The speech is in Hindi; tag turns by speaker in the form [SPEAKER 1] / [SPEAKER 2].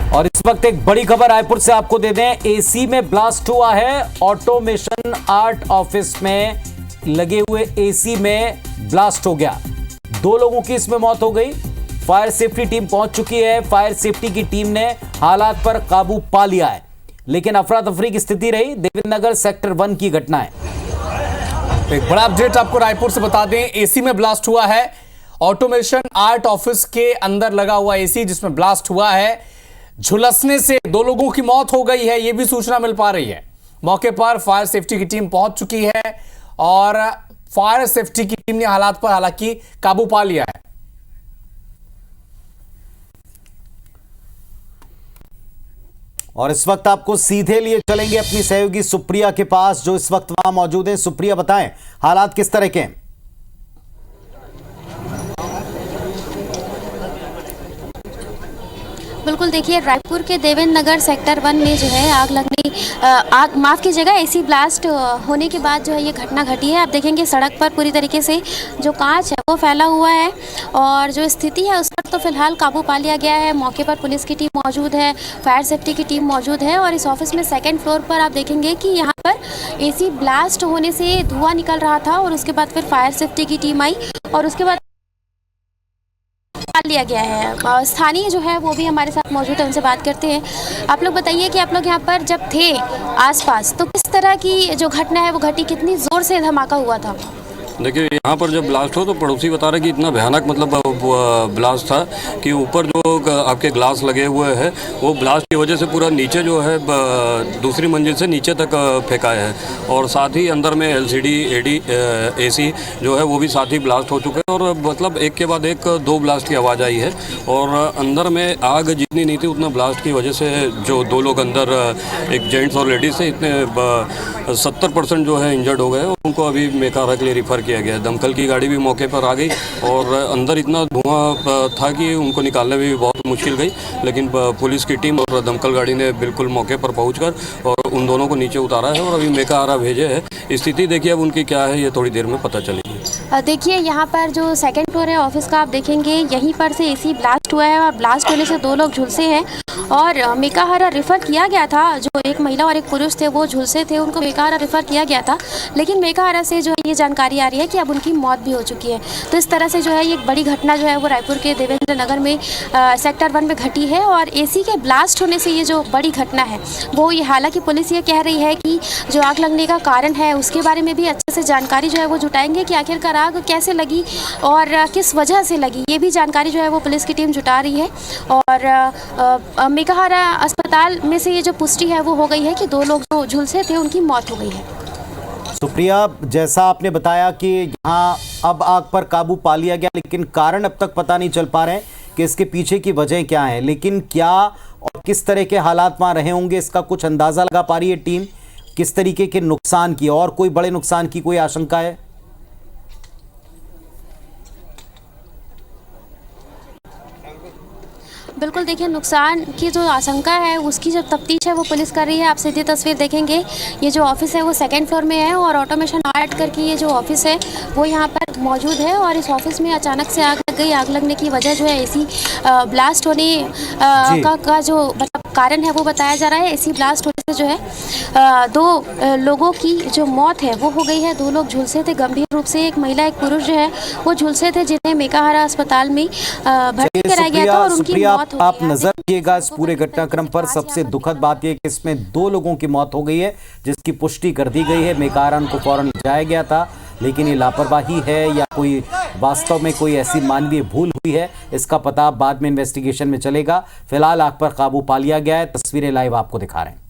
[SPEAKER 1] और इस वक्त एक बड़ी खबर रायपुर से आपको दे दें, एसी में ब्लास्ट हुआ है। ऑटोमेशन आर्ट ऑफिस में लगे हुए एसी में ब्लास्ट हो गया। 2 लोगों की इसमें मौत हो गई। फायर सेफ्टी टीम पहुंच चुकी है। फायर सेफ्टी की टीम ने हालात पर काबू पा लिया है, लेकिन अफरा तफरी की स्थिति रही। देवेंद्र नगर सेक्टर 1 की घटना है।
[SPEAKER 2] एक बड़ा अपडेट आपको रायपुर से बता दें, एसी में ब्लास्ट हुआ है। ऑटोमेशन आर्ट ऑफिस के अंदर लगा हुआ एसी जिसमें ब्लास्ट हुआ है, झुलसने से 2 लोगों की मौत हो गई है, यह भी सूचना मिल पा रही है। मौके पर फायर सेफ्टी की टीम पहुंच चुकी है और फायर सेफ्टी की टीम ने हालात पर हालांकि काबू पा लिया है।
[SPEAKER 1] और इस वक्त आपको सीधे लिए चलेंगे अपनी सहयोगी सुप्रिया के पास, जो इस वक्त वहां मौजूद है। सुप्रिया, बताएं हालात किस तरह के हैं?
[SPEAKER 3] बिल्कुल, देखिए रायपुर के देवेंद्र नगर सेक्टर 1 में जो है आग माफ़ कीजिएगा, एसी ब्लास्ट होने के बाद जो है ये घटना घटी है। आप देखेंगे सड़क पर पूरी तरीके से जो कांच है वो फैला हुआ है और जो स्थिति है उस पर तो फिलहाल काबू पा लिया गया है। मौके पर पुलिस की टीम मौजूद है, फायर सेफ्टी की टीम मौजूद है और इस ऑफिस में 2nd फ्लोर पर आप देखेंगे कि यहाँ पर एसी ब्लास्ट होने से धुआं निकल रहा था और उसके बाद फिर फायर सेफ्टी की टीम आई और उसके बाद लिया गया है। स्थानीय जो है वो भी हमारे साथ मौजूद है, उनसे बात करते हैं। आप लोग बताइए कि आप लोग यहाँ पर जब थे आसपास तो किस तरह की जो घटना है वो घटी, कितनी जोर से धमाका हुआ था?
[SPEAKER 4] देखिए, यहाँ पर जब ब्लास्ट हो तो पड़ोसी बता रहे कि इतना भयानक ब्लास्ट था कि ऊपर जो आपके ग्लास लगे हुए हैं वो ब्लास्ट की वजह से पूरा नीचे जो है दूसरी मंजिल से नीचे तक फेंका है और साथ ही अंदर में LCD AC जो है वो भी साथ ही ब्लास्ट हो चुके हैं और मतलब एक के बाद एक 2 ब्लास्ट की आवाज़ आई है और अंदर में आग जितनी नहीं थी उतना ब्लास्ट की वजह से जो 2 लोग अंदर, एक जेंट्स और लेडीज़ थे, इतने 70% जो है इंजर्ड हो गए और उनको अभी मेकाहारा के लिए रिफ़र किया गया। दमकल की गाड़ी भी मौके पर आ गई और अंदर इतना धुआं था कि उनको निकालने में भी बहुत मुश्किल गई, लेकिन पुलिस की टीम और दमकल गाड़ी ने बिल्कुल मौके पर पहुंचकर और उन दोनों को नीचे उतारा है और अभी मेकाहारा भेजे है। स्थिति देखिए अब उनकी क्या है ये थोड़ी देर में पता चलेगी।
[SPEAKER 3] देखिए यहाँ पर जो 2nd फ्लोर है ऑफिस का, आप देखेंगे यहीं पर से एसी ब्लास्ट हुआ है और ब्लास्ट होने से 2 लोग झुलसे हैं और मेकाहारा रेफ़र किया गया था। जो एक महिला और एक पुरुष थे वो झुलसे थे, उनको मेकाहारा रेफ़र किया गया था, लेकिन मेकाहारा से जो है ये जानकारी आ रही है कि अब उनकी मौत भी हो चुकी है। तो इस तरह से जो है ये एक बड़ी घटना जो है वो रायपुर के देवेंद्र नगर में सेक्टर 1 में घटी है और एसी के ब्लास्ट होने से ये जो बड़ी घटना है वो ये, हालांकि पुलिस ये कह रही है कि जो आग लगने का कारण है उसके बारे में भी अच्छे से जानकारी जो है वो जुटाएंगे कि आखिरकार आग कैसे लगी और किस वजह से लगी, ये भी जानकारी जो है वो पुलिस की टीम जुटा रही है। और मेकाहारा अस्पताल में से ये जो पुष्टि है वो हो गई है कि 2 लोग जो झुलसे थे उनकी मौत हो गई है।
[SPEAKER 1] सुप्रिया, जैसा आपने बताया कि यहाँ अब आग पर काबू पा लिया गया, लेकिन कारण अब तक पता नहीं चल पा रहे हैं कि इसके पीछे की वजह क्या है, लेकिन क्या और किस तरह के हालात वहाँ रहे होंगे इसका कुछ अंदाजा लगा पा रही है टीम? किस तरीके के नुकसान की और कोई बड़े नुकसान की कोई आशंका है?
[SPEAKER 3] बिल्कुल, देखिए नुकसान की जो आशंका है उसकी जो तफ्तीश है वो पुलिस कर रही है। आप सीधी तस्वीर देखेंगे, ये जो ऑफिस है वो 2nd फ्लोर में है और ऑटोमेशन आर्ट करके ये जो ऑफिस है वो यहाँ पर मौजूद है और इस ऑफिस में अचानक से आग लग गई। आग लगने की वजह जो है एसी ब्लास्ट होने का जो मतलब कारण है वो बताया जा रहा है। एसी ब्लास्ट होने से जो है 2 लोगों की जो मौत है वो हो गई है। 2 लोग झुलसे थे गंभीर रूप से, एक महिला एक पुरुष जो है वो झुलसे थे, जिन्हें मेकाहारा अस्पताल में भर्ती कराया गया था और उनकी मौत हो गई।
[SPEAKER 1] आप नजर रखिएगा इस पूरे घटनाक्रम पर। सबसे दुखद बात यह कि इसमें 2 लोगों की मौत हो गई है जिसकी पुष्टि कर दी गई है। मेकाहारा को फौरन जाया गया था, लेकिन ये लापरवाही है या कोई वास्तव में कोई ऐसी मानवीय भूल हुई है, इसका पता बाद में इन्वेस्टिगेशन में चलेगा। फिलहाल आग पर काबू पा लिया गया है। तस्वीरें लाइव आपको दिखा रहे हैं।